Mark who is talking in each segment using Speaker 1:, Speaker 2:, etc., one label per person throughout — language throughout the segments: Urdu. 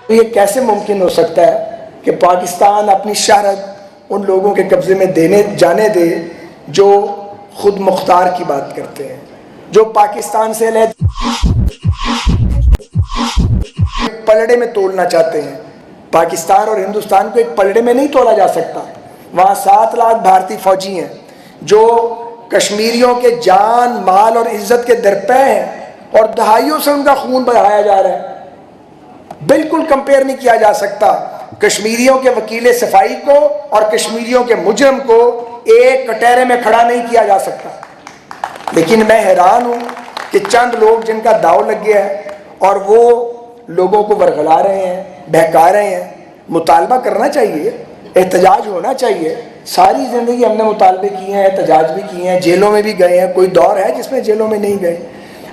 Speaker 1: یہ کیسے ممکن ہو سکتا ہے کہ پاکستان اپنی شہرت ان لوگوں کے قبضے میں جانے دے جو خود مختار کی بات کرتے ہیں، جو پاکستان سے پلڑے میں تولنا چاہتے ہیں؟ پاکستان اور ہندوستان کو ایک پلڑے میں نہیں تولا جا سکتا۔ وہاں 7 لاکھ بھارتی فوجی ہیں جو کشمیریوں کے جان، مال اور عزت کے درپے ہیں، اور دہائیوں سے ان کا خون بہایا جا رہا ہے۔ بالکل کمپیئر نہیں کیا جا سکتا کشمیریوں کے وکیل صفائی کو اور کشمیریوں کے مجرم کو ایک کٹہرے میں کھڑا نہیں کیا جا سکتا۔ لیکن میں حیران ہوں کہ چند لوگ جن کا داؤ لگ گیا ہے اور وہ لوگوں کو ورغلا رہے ہیں، بہکا رہے ہیں۔ مطالبہ کرنا چاہیے، احتجاج ہونا چاہیے۔ ساری زندگی ہم نے مطالبے کیے ہیں، احتجاج بھی کیے ہیں، جیلوں میں بھی گئے ہیں۔ کوئی دور ہے جس میں جیلوں میں نہیں گئے؟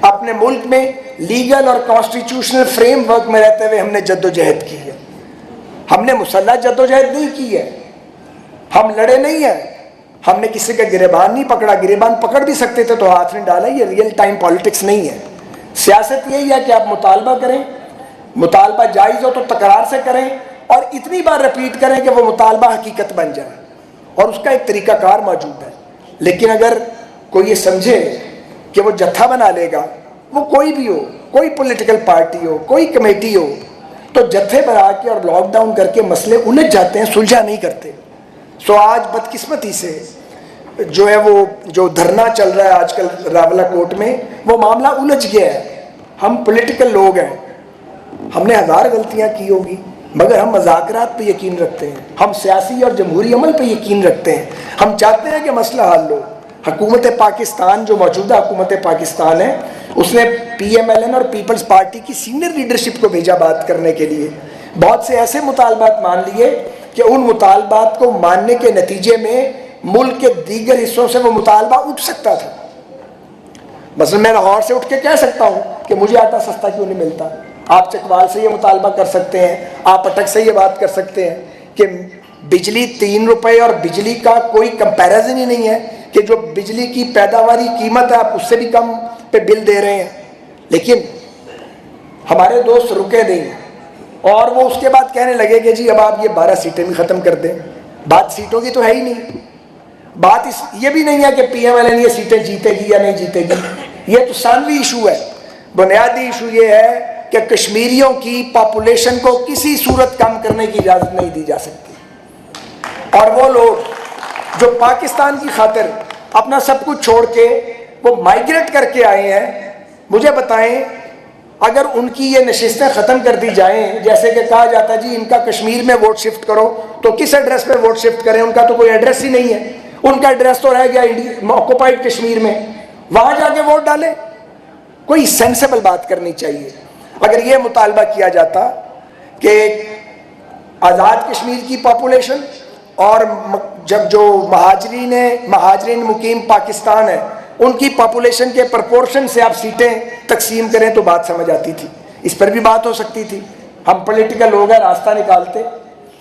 Speaker 1: اپنے ملک میں لیگل اور کانسٹیٹیوشنل فریم ورک میں رہتے ہوئے ہم نے جد و جہد کی ہے۔ ہم نے مسلح جد و جہد نہیں کی ہے، ہم لڑے نہیں ہیں، ہم نے کسی کا گریبان نہیں پکڑا۔ گریبان پکڑ بھی سکتے تھے تو ہاتھ نہیں ڈالا۔ یہ ریئل ٹائم پالیٹکس نہیں ہے۔ سیاست یہی ہے کہ آپ مطالبہ کریں، مطالبہ جائز ہو تو تکرار سے کریں، اور اتنی بار رپیٹ کریں کہ وہ مطالبہ حقیقت بن جائے، اور اس کا ایک طریقہ کار موجود ہے۔ لیکن اگر کوئی یہ سمجھے کہ وہ جتھا بنا لے گا، وہ کوئی بھی ہو، کوئی پولیٹیکل پارٹی ہو، کوئی کمیٹی ہو، تو جتھے بنا کے اور لاک ڈاؤن کر کے مسئلے الجھ جاتے ہیں، سلجھا نہیں کرتے۔ سو آج بدقسمتی سے جو ہے وہ جو دھرنا چل رہا ہے آج کل راولہ کوٹ میں، وہ معاملہ الجھ گیا ہے۔ ہم پولیٹیکل لوگ ہیں، ہم نے 1000 غلطیاں کی ہوگی، مگر ہم مذاکرات پہ یقین رکھتے ہیں، ہم سیاسی اور جمہوری عمل پہ یقین رکھتے ہیں۔ ہم چاہتے ہیں کہ مسئلہ حل ہو۔ حکومت پاکستان، جو موجودہ حکومت پاکستان ہے، اس نے پی ایم ایل این اور پیپلز پارٹی کی سینئر لیڈرشپ کو بھیجا بات کرنے کے لیے۔ بہت سے ایسے مطالبات مان لیے کہ ان مطالبات کو ماننے کے نتیجے میں ملک کے دیگر حصوں سے وہ مطالبہ اٹھ سکتا تھا۔ مثلا میں لاہور سے اٹھ کے کہہ سکتا ہوں کہ مجھے آٹا سستا کیوں نہیں ملتا۔ آپ چکوال سے یہ مطالبہ کر سکتے ہیں، آپ اٹک سے یہ بات کر سکتے ہیں کہ بجلی 3 روپے اور بجلی کا کوئی کمپیریزن ہی نہیں ہے، کہ جو بجلی کی پیداواری قیمت ہے آپ اس سے بھی کم پہ بل دے رہے ہیں۔ لیکن ہمارے دوست رکے نہیں، اور وہ اس کے بعد کہنے لگے کہ جی اب آپ یہ 12 سیٹیں بھی ختم کر دیں۔ بات سیٹوں کی تو ہے ہی نہیں، بات یہ بھی نہیں ہے کہ پی ایم ایل این یہ سیٹیں جیتے گی یا نہیں جیتے گی۔ یہ تو ثانوی ایشو ہے۔ بنیادی ایشو یہ ہے کہ کشمیریوں کی پاپولیشن کو کسی صورت کم کرنے کی اجازت نہیں دی جا سکتی، اور وہ لوگ جو پاکستان کی خاطر اپنا سب کچھ چھوڑ کے وہ مائیگریٹ کر کے آئے ہیں، مجھے بتائیں اگر ان کی یہ نشستیں ختم کر دی جائیں، جیسے کہ کہا جاتا ہے جی ان کا کشمیر میں ووٹ شفٹ کرو، تو کس ایڈریس پہ ووٹ شفٹ کریں؟ ان کا تو کوئی ایڈریس ہی نہیں ہے، ان کا ایڈریس تو رہ گیا آکوپائڈ کشمیر میں، وہاں جا کے ووٹ ڈالیں۔ کوئی سینسیبل بات کرنی چاہیے۔ اگر یہ مطالبہ کیا جاتا کہ آزاد کشمیر کی پاپولیشن اور جب جو مہاجرین مقیم پاکستان ہے ان کی پاپولیشن کے پرپورشن سے آپ سیٹیں تقسیم کریں تو بات سمجھ آتی تھی، اس پر بھی بات ہو سکتی تھی۔ ہم پولیٹیکل لوگ ہیں، راستہ نکالتے۔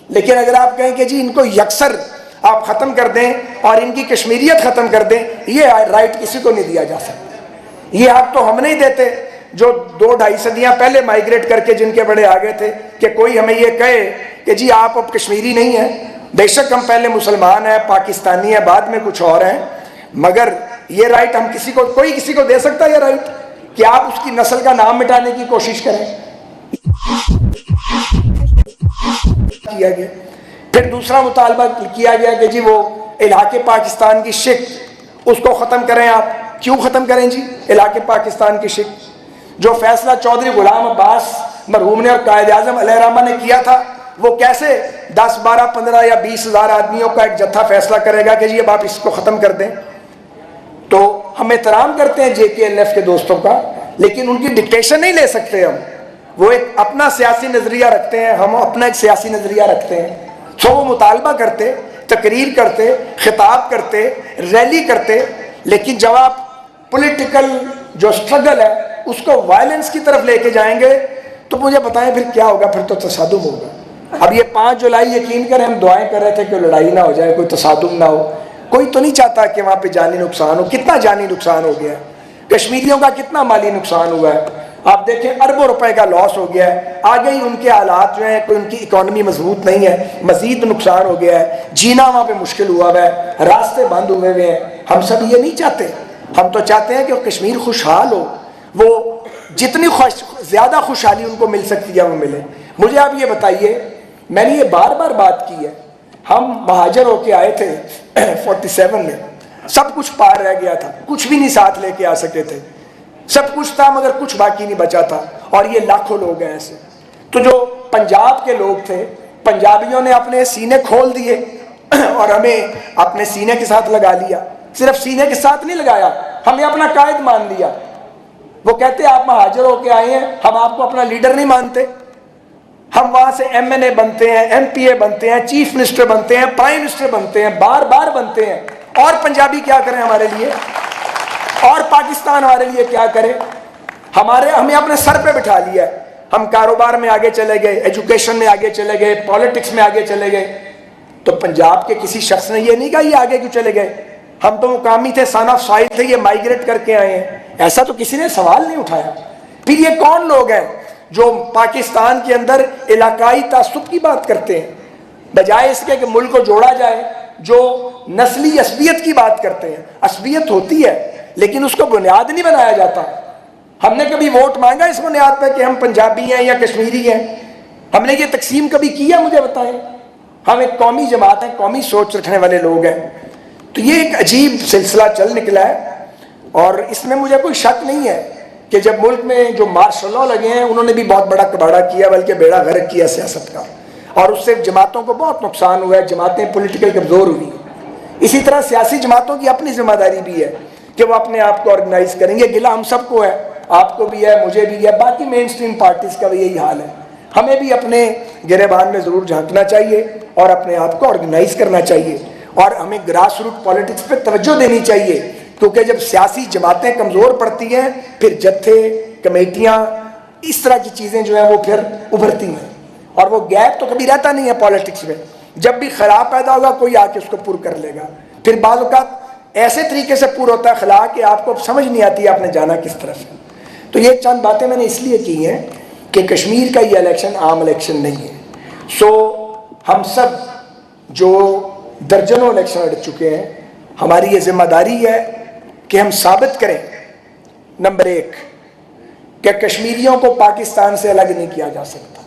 Speaker 1: لیکن اگر آپ کہیں کہ جی ان کو یکسر آپ ختم کر دیں اور ان کی کشمیریت ختم کر دیں، یہ رائٹ کسی کو نہیں دیا جا سکتا۔ یہ حق تو ہم نہیں دیتے جو 2-2.5 صدیاں پہلے مائیگریٹ کر کے جن کے بڑے آگے تھے، کہ کوئی ہمیں یہ کہے کہ جی آپ اب کشمیری نہیں ہیں۔ بے شک ہم پہلے مسلمان ہیں، پاکستانی ہیں، بعد میں کچھ اور ہیں، مگر یہ رائٹ ہم کوئی کسی کو دے سکتا ہے یہ رائٹ کہ آپ اس کی نسل کا نام مٹانے کی کوشش کریں؟ کیا گیا۔ پھر دوسرا مطالبہ کیا گیا کہ جی وہ الحاق پاکستان کی شق اس کو ختم کریں۔ آپ کیوں ختم کریں جی الحاق پاکستان کی شق؟ جو فیصلہ چودھری غلام عباس مرحوم نے اور قائد اعظم علیہ الرحمہ نے کیا تھا، وہ کیسے 10, 12, 15 یا 20 ہزار آدمیوں کا ایک جتھا فیصلہ کرے گا کہ جی اب آپ اس کو ختم کر دیں؟ تو ہم احترام کرتے ہیں جے کے ایل ایف کے دوستوں کا، لیکن ان کی ڈکٹیشن نہیں لے سکتے ہم۔ وہ ایک اپنا سیاسی نظریہ رکھتے ہیں، ہم اپنا ایک سیاسی نظریہ رکھتے ہیں۔ تو وہ مطالبہ کرتے، تقریر کرتے، خطاب کرتے، ریلی کرتے، لیکن جب آپ پولیٹیکل جو سٹرگل ہے اس کو وائلنس کی طرف لے کے جائیں گے تو مجھے بتائیں پھر کیا ہوگا؟ پھر تو تصادم ہوگا۔ اب یہ 5 جولائی یقین کریں ہم دعائیں کر رہے تھے کہ لڑائی نہ ہو جائے، کوئی تصادم نہ ہو۔ کوئی تو نہیں چاہتا کہ وہاں پہ جانی نقصان ہو۔ کتنا جانی نقصان ہو گیا ہے، کشمیریوں کا کتنا مالی نقصان ہوا ہے۔ آپ دیکھیں اربوں روپے کا لاس ہو گیا ہے, آگے ہی ان کے حالات جو ہیں, کوئی ان کی اکانومی مضبوط نہیں ہے, مزید نقصان ہو گیا ہے, جینا وہاں پہ مشکل ہوا ہوا ہے, راستے بند ہوئے ہوئے ہیں. ہم سب یہ نہیں چاہتے, ہم تو چاہتے ہیں کہ کشمیر خوشحال ہو, وہ جتنی زیادہ خوشحالی ان کو مل سکتی ہے وہ ملے. مجھے آپ یہ بتائیے, میں نے یہ بار بار بات کی ہے, ہم مہاجر ہو کے آئے تھے 47 میں, سب کچھ پار رہ گیا تھا, کچھ بھی نہیں ساتھ لے کے آ سکے تھے, سب کچھ تھا مگر کچھ باقی نہیں بچا تھا, اور یہ لاکھوں لوگ ہیں ایسے. تو جو پنجاب کے لوگ تھے, پنجابیوں نے اپنے سینے کھول دیے اور ہمیں اپنے سینے کے ساتھ لگا لیا. صرف سینے کے ساتھ نہیں لگایا, ہمیں اپنا قائد مان لیا. وہ کہتے آپ مہاجر ہو کے آئے ہیں, ہم آپ کو اپنا لیڈر نہیں مانتے. ہم وہاں سے ایم این اے بنتے ہیں, ایم پی اے بنتے ہیں, چیف منسٹر بنتے ہیں, پرائم منسٹر بنتے ہیں, بار بار بنتے ہیں, اور پنجابی کیا کریں ہمارے لیے, اور پاکستان ہمارے لیے کیا کرے. ہمیں اپنے سر پہ بٹھا لیا ہے. ہم کاروبار میں آگے چلے گئے, ایجوکیشن میں آگے چلے گئے, پالیٹکس میں آگے چلے گئے. تو پنجاب کے کسی شخص نے یہ نہیں کہا یہ آگے کیوں چلے گئے, ہم تو مقامی تھے, سن آف سوائل تھے, یہ مائیگریٹ کر کے آئے ہیں. ایسا تو کسی نے سوال نہیں اٹھایا. پھر یہ کون لوگ ہیں جو پاکستان کے اندر علاقائی تعصب کی بات کرتے ہیں, بجائے اس کے کہ ملک کو جوڑا جائے, جو نسلی عصبیت کی بات کرتے ہیں. عصبیت ہوتی ہے لیکن اس کو بنیاد نہیں بنایا جاتا. ہم نے کبھی ووٹ مانگا اس بنیاد پہ کہ ہم پنجابی ہیں یا کشمیری ہیں؟ ہم نے یہ تقسیم کبھی کیا؟ مجھے بتائیں. ہم ایک قومی جماعت ہیں, قومی سوچ رکھنے والے لوگ ہیں. تو یہ ایک عجیب سلسلہ چل نکلا ہے, اور اس میں مجھے کوئی شک نہیں ہے کہ جب ملک میں جو مارشل لاء لگے ہیں انہوں نے بھی بہت بڑا کباڑہ کیا, بلکہ بیڑا غرق کیا سیاست کا, اور اس سے جماعتوں کو بہت نقصان ہوا ہے, جماعتیں پولیٹیکل کمزور ہوئی. اسی طرح سیاسی جماعتوں کی اپنی ذمہ داری بھی ہے کہ وہ اپنے آپ کو آرگنائز کریں گے. گلہ ہم سب کو ہے, آپ کو بھی ہے, مجھے بھی ہے, باقی مین سٹریم پارٹیز کا بھی یہی حال ہے. ہمیں بھی اپنے گریبان میں ضرور جھانکنا چاہیے اور اپنے آپ کو آرگنائز کرنا چاہیے, اور ہمیں گراس روٹ پالیٹکس پہ توجہ دینی چاہیے, کیونکہ جب سیاسی جماعتیں کمزور پڑتی ہیں پھر جتھے, کمیٹیاں, اس طرح کی چیزیں جو ہیں وہ پھر ابھرتی ہیں, اور وہ گیپ تو کبھی رہتا نہیں ہے پالیٹکس میں. جب بھی خلا پیدا ہوگا کوئی آ کے اس کو پر کر لے گا. پھر بعض اوقات ایسے طریقے سے پر ہوتا ہے خلا کہ آپ کو سمجھ نہیں آتی آپ نے جانا کس طرف. تو یہ چند باتیں میں نے اس لیے کی ہیں کہ کشمیر کا یہ الیکشن عام الیکشن نہیں ہے. سو ہم سب جو درجنوں الیکشن لڑ چکے ہیں, ہماری یہ ذمہ داری ہے کہ ہم ثابت کریں, نمبر 1, کہ کشمیریوں کو پاکستان سے الگ نہیں کیا جا سکتا.